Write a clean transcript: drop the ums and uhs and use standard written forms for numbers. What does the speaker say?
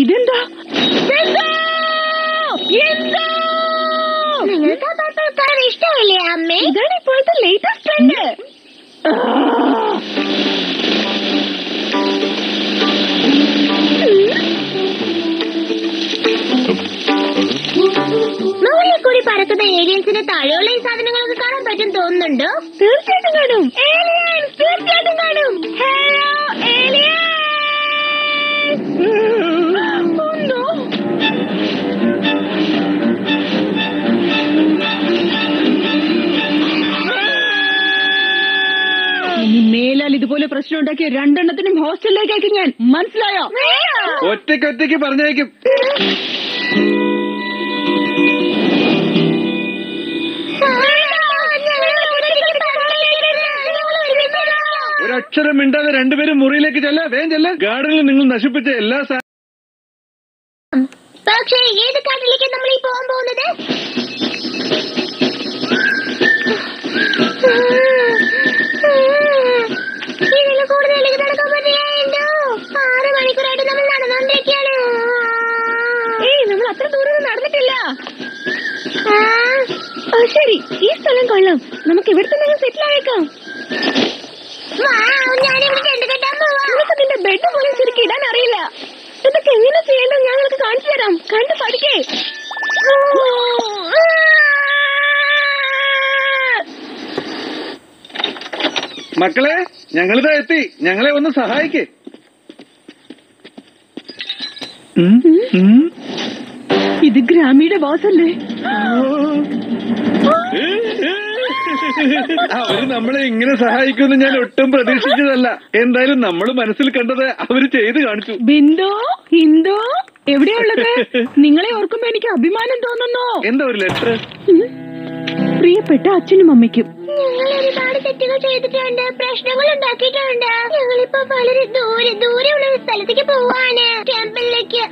ഇതെന്താ? നിങ്ങൾക്ക് പർപ്പിൾ ഇഷ്ടമില്ലേ അമ്മേ? ഇതാണ് ഇപ്പോഴത്തെ ലേറ്റസ്റ്റ് ട്രെൻഡ്. മുകളിൽ കൂടി പറക്കുന്ന ഏലിയൻസിന്റെ താഴെയുള്ള ഈ സാധനങ്ങളൊക്കെ കാണാൻ പറ്റും തോന്നുന്നുണ്ടോ? തീർച്ചയായിട്ടും കാണും. തീർച്ചയായിട്ടും കാണും. Hello aliens. ഇനി മേലാൽ ഇതുപോലെ പ്രശ്നം ഉണ്ടാക്കിയ രണ്ടെണ്ണത്തിനും ഹോസ്റ്റലിലേക്ക് അയക്കും ഞാൻ. മനസ്സിലായോ? ഒറ്റയ്ക്കൊറ്റയ്ക്ക് പറഞ്ഞേക്കും. ഒരക്ഷരം മിണ്ടാതെ രണ്ടുപേരും മുറിയിലേക്ക് ചെല്ല. വേഗം ചെല്ല. ഗാർഡനിൽ നിങ്ങൾ നശിപ്പിച്ച എല്ലാ പക്ഷേ ഏത് കാട്ടിലേക്ക് നമ്മൾ ഈ പോകാൻ പോകുന്നത്? ഇതിൽ കൂടുതലേക്ക് നടക്കാൻ പറ്റില്ല. 6 മണിക്കൂറായിട്ട് നമ്മൾ നടന്നുകൊണ്ടിരിക്കുകയാണ്. നമ്മൾ അത്ര ദൂരം നടന്നിട്ടില്ല. ശരി, ഈ സ്ഥലം കൊള്ളാം. നമുക്ക് ഇവിടെ തന്നെ സെറ്റിൽ ആയേക്കാം. നിനക്ക് നിന്റെ ബെഡ് പോലും ശരിക്കും ഇടാൻ അറിയില്ല. ഇതൊക്കെ എങ്ങനെ ചെയ്യേണ്ടത് ഞങ്ങൾക്ക് കാണിച്ചു തരാം. കണ്ടു പഠിക്കേ. മക്കളെ, ഞങ്ങളിതാ എത്തി. ഞങ്ങളെ ഒന്ന് സഹായിക്കേ. ഇത് ഗ്രാമിയുടെ ബോസല്ലേ? അവര് നമ്മളെ ഇങ്ങനെ സഹായിക്കുമെന്ന് ഞാൻ ഒട്ടും പ്രതീക്ഷിച്ചതല്ല. എന്തായാലും നമ്മൾ മനസ്സിൽ കണ്ടത് അവര് ചെയ്ത് കാണിച്ചു. ബിന്ദു, ഹിന്ദു എവിടെയുള്ളത്? നിങ്ങളെ ഓർക്കുമ്പോ എനിക്ക് അഭിമാനം തോന്നുന്നു. എന്താ ഒരു ലെറ്റർ? പ്രിയപ്പെട്ട അച്ഛനും അമ്മയ്ക്കും, ഞങ്ങൾ ഒരുപാട് തെറ്റുകൾ ചെയ്തിട്ടുണ്ട്, പ്രശ്നങ്ങൾ ഉണ്ടാക്കിയിട്ടുണ്ട്. ഞങ്ങളിപ്പോ വളരെ ദൂരെയുള്ള ഒരു സ്ഥലത്തേക്ക് പോവാണ്, ടെമ്പിളിലേക്ക്.